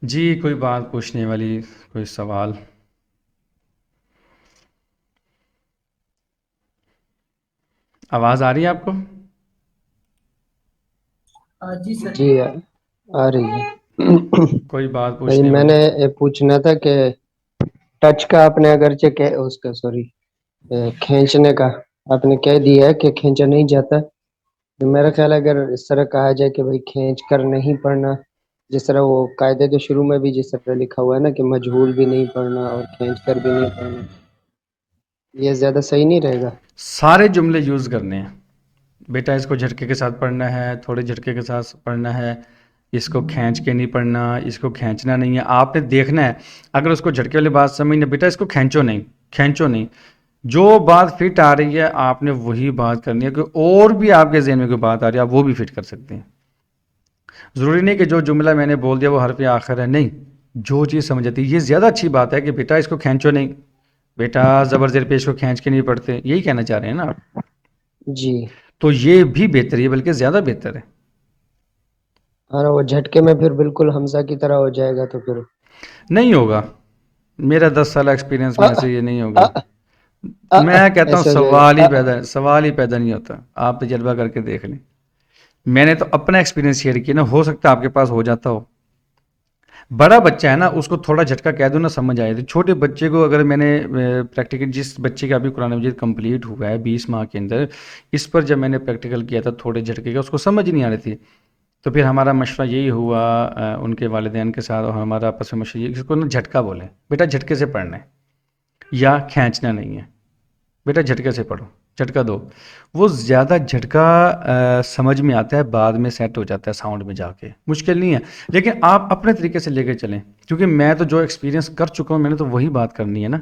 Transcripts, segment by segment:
जी कोई बात पूछने वाली, कोई सवाल? आवाज़ आ रही है आपको? जी सर। जी आ रही है। कोई बात भाई पूछने वाली? मैंने ये पूछना था कि टच का आपने अगरचे कह उसका सॉरी खींचने का आपने कह दिया है कि खींचा नहीं जाता। तो मेरा ख्याल है अगर इस तरह कहा जाए कि भाई खींच कर नहीं पढ़ना, जिस तरह वो कायदे के शुरू में भी जिस तरह लिखा हुआ है ना कि मजहूल भी नहीं पढ़ना और खींच कर भी नहीं पढ़ना, ये ज्यादा सही नहीं रहेगा? सारे जुमले यूज़ करने हैं। बेटा इसको झटके के साथ पढ़ना है, थोड़े झटके के साथ पढ़ना है, इसको खींच के नहीं पढ़ना, इसको खींचना नहीं है। आपने देखना है, अगर उसको झटके वाली बात समझ नहीं, बेटा इसको खींचो नहीं, खींचो नहीं। जो बात फिट आ रही है आपने वही बात करनी है, कि और भी आपके जहन में कोई बात आ रही है आप वो भी फिट कर सकते हैं। ज़रूरी नहीं कि जो जुमला मैंने बोल दिया वो हरफ आखिर है, नहीं। जो चीज़ समझ आती है, ये ज़्यादा अच्छी बात है कि बेटा इसको खींचो नहीं, बेटा ज़बर ज़ेर पेश को खींच के नहीं पढ़ते, यही कहना चाह रहे हैं ना आप? जी। तो ये भी बेहतर है, बल्कि ज़्यादा बेहतर है। और वो झटके में फिर बिल्कुल हमजा की तरह हो जाएगा तो फिर नहीं होगा, मेरा 10 साल एक्सपीरियंस अ, में ऐसे ये नहीं अ, होगा। मैं कहता हूँ ऐसे हो सवाल ही जाएगा। पैदा, सवाल ही पैदा नहीं होता। आप तजर्बा करके देख लें। मैंने तो अपना एक्सपीरियंस शेयर किया ना, हो सकता है आपके पास हो जाता हो। बड़ा बच्चा है ना, उसको थोड़ा झटका कह दो ना, समझ आए। तो छोटे बच्चे को अगर मैंने प्रैक्टिकल, जिस बच्चे का अभी कुरान मजीद कंप्लीट हुआ है 20 माह के अंदर, इस पर जब मैंने प्रैक्टिकल किया था थोड़े झटके का, उसको समझ नहीं आ रही थी। तो फिर हमारा मशवरा यही हुआ उनके वालिदैन के साथ, और हमारा आपस में मशवरा, इसको ना झटका बोलें, बेटा झटके से पढ़ना है, या खींचना नहीं है, बेटा झटके से पढ़ो, झटका दो। वो ज़्यादा झटका समझ में आता है, बाद में सेट हो जाता है साउंड में जाके, मुश्किल नहीं है। लेकिन आप अपने तरीके से लेके चलें, क्योंकि मैं तो जो एक्सपीरियंस कर चुका हूँ मैंने तो वही बात करनी है ना,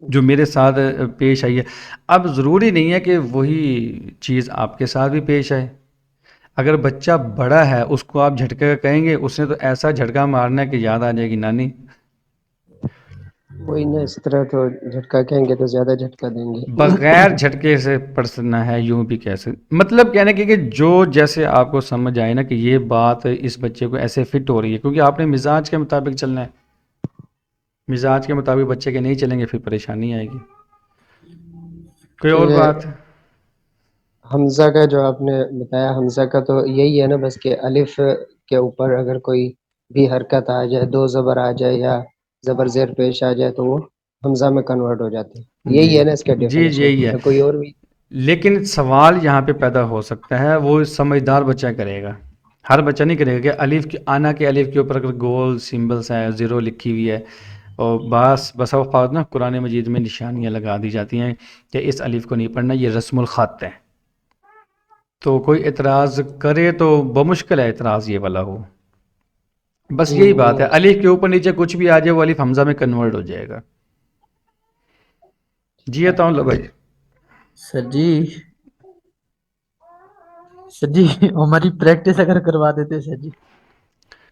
जो मेरे साथ पेश आई है। अब ज़रूरी नहीं है कि वही चीज़ आपके साथ भी पेश आए। अगर बच्चा बड़ा है उसको आप झटके का कहेंगे, उसने तो ऐसा झटका मारना है कि याद आ जाएगी नानी। वही ना, इस तरह तो झटका कहेंगे तो ज्यादा झटका देंगे। बगैर झटके से पढ़ना है, यूं भी कह सकते, मतलब कहने की कि जो जैसे आपको समझ आए ना कि ये बात इस बच्चे को ऐसे फिट हो रही है, क्योंकि आपने मिजाज के मुताबिक चलना है। मिजाज के मुताबिक बच्चे के नहीं चलेंगे फिर परेशानी आएगी। कोई और फिर बात? हमजा का जो आपने बताया, हमजा का तो यही है ना बस कि अलिफ के ऊपर अगर कोई भी हरकत आ जाए, दो जबर आ जाए या जबर जेर पेश आ जाए तो वो हमजा में कन्वर्ट हो जाते हैं। जी यही है ना इसका जी, डेफिनेशन, यही है। या कोई और भी? लेकिन सवाल यहाँ पे पैदा हो सकता है, वो समझदार बच्चा करेगा। हर बच्चा नहीं करेगा कि अलिफ की, आना के अलिफ के ऊपर अगर गोल सिंबल्स है, ज़ीरो लिखी हुई है, और बस बस अवक़ात ना कुरान मजीद में निशानियाँ लगा दी जाती हैं कि इस अलिफ को नहीं पढ़ना, ये रस्मुल ख़त है। तो कोई एतराज़ करे तो बमुश्किल है एतराज़ ये वाला हो। बस जी यही नहीं बात है, है। अलिफ के ऊपर नीचे कुछ भी आ जाए वो अलिफ हमज़ा में कन्वर्ट हो जाएगा। जी ये तो लो भाई। सर जी, सर जी हमारी प्रैक्टिस अगर करवा देते सर जी।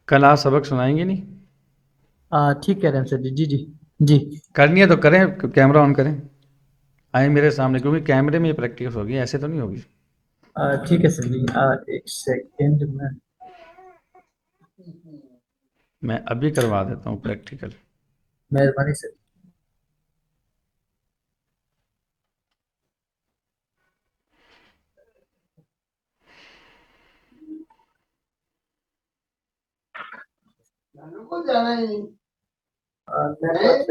कल आप सबक सुनाएंगे नहीं? ठीक कह रहे हैं सर जी। जी जी। जी। करनी है तो करें, कैमरा ऑन करें, आए मेरे सामने, क्योंकि कैमरे में ये प्रैक्टिस होगी, ऐसे तो नहीं होगी। ठीक है सर जी। एक सेकेंड में। मैं अभी करवा देता हूँ प्रैक्टिकल। मेहरबानी सर। मेरे पास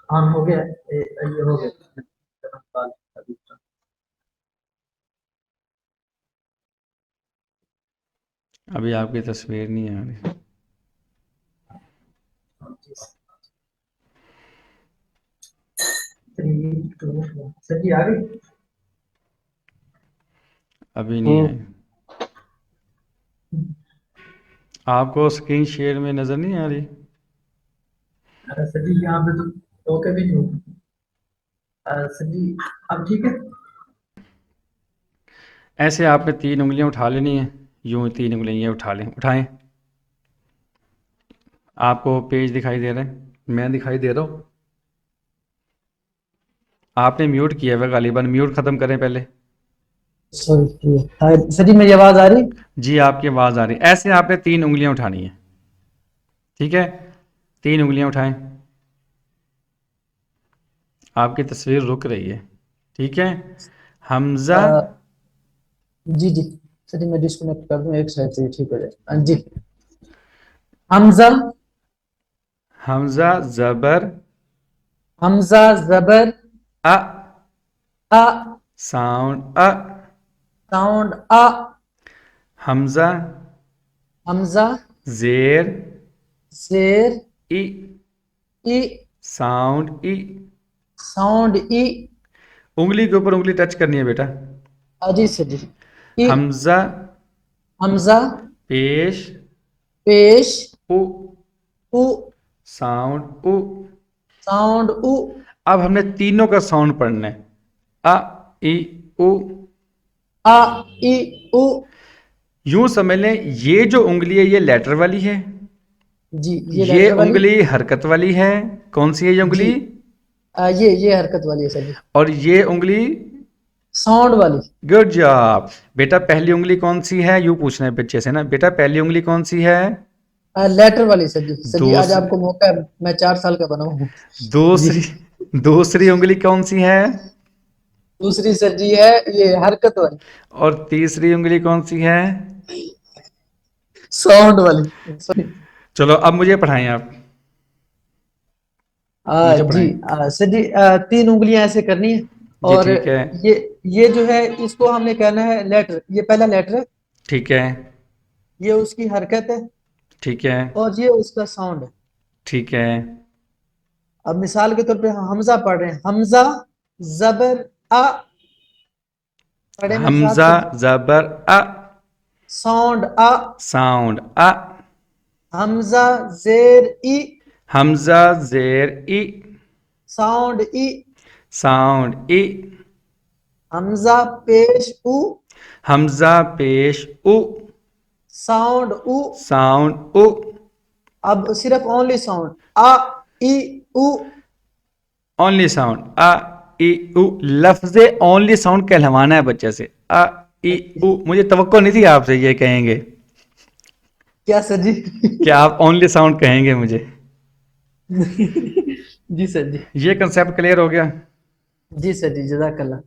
हाँ हो गया ये हो गया। अभी आपकी तस्वीर नहीं आ रही। सर जी आ गई। अभी नहीं हम्म। आई। आपको स्क्रीन शेयर में नज़र नहीं आ रही? सर जी यहाँ पे तो ओके भी नहीं हुआ। सर जी अब ठीक है। ऐसे आपने 3 उंगलियां उठा लेनी है, यूं ही 3 उंगलियां ये उठा लें, उठाएं। आपको पेज दिखाई दे रहा है, मैं दिखाई दे रहा हूँ। आपने म्यूट किया हुआ गालिबन, म्यूट ख़त्म करें पहले। सॉरी सर जी मेरी आवाज आ रही। जी आपकी आवाज़ आ रही है। ऐसे आपने 3 उंगलियां उठानी है, ठीक है, 3 उंगलियां उठाएं। आपकी तस्वीर रुक रही है, ठीक है। हमजा, जी जी सर जी, मैं डिस्कनेक्ट कर दूं एक साइड से, ठीक हो जाए। जी, हमजा, हमजा जबर हमजा जबर अ, अ, साउंड अ। साउंड अ, हमजा हमजा जेर शेर ई, ई, साउंड ई। साउंड ई। उंगली के ऊपर उंगली टच करनी है बेटा। जी सर जी। ई, हमजा हमजा पेश पेश उ, उ, साउंड उ। साउंड उ। अब हमने तीनों का साउंड पढ़ना है, अ ई उ। आ ई उ। यूं समझ लें, ये जो उंगली है ये लेटर वाली है, जी ये ये लेटर वाली। उंगली हरकत वाली है। कौन सी है ये जी उंगली? ये हरकत वाली है सर जी। और ये उंगली? साउंड वाली। गुड जॉब बेटा। पहली उंगली कौन सी है, यूं पूछना है बच्चे से ना, बेटा पहली उंगली कौन सी है? लेटर वाली सर जी। सर जी आज दूसरी आपको मौका है, मैं 4 साल का बना हूँ। जी। दूसरी दूसरी उंगली कौन सी है? दूसरी सर जी है ये हरकत वाली। और तीसरी उंगली कौन सी है? साउंड वाली, सॉरी। चलो अब मुझे पढ़ाएं आप, मुझे जी पढ़ाएं। सर जी 3 उंगलियां ऐसे करनी है। जी और ठीक है, ये ये जो है इसको हमने कहना है लेटर। ये पहला लेटर है, ठीक है, ये उसकी हरकत है, ठीक है, और ये उसका साउंड है। ठीक है। अब मिसाल के तौर पे हम हमजा पढ़ रहे हैं, हमजा जबर अ, पढ़े मेरे साथ हमजा सर जी। जबर अ, साउंड अ। साउंड अ। हमजा जेर ई, हमजा जेर ई, साउंड ई। साउंड ई। हमजा पेश उ, हमजा पेश उ, साउंड उ। साउंड उ। अब सिर्फ ओनली साउंड आ ई उ। ओनली साउंड अ ई उ। लफ्ज ओनली साउंड कहलवाना है बच्चे से, अ ई उ। मुझे तवक्को नहीं थी आपसे ये कहेंगे, क्या सर जी? क्या आप ओनली साउंड कहेंगे मुझे। जी सर जी। ये कंसेप्ट क्लियर हो गया? जी सर जी, जज़ाकल्लाह।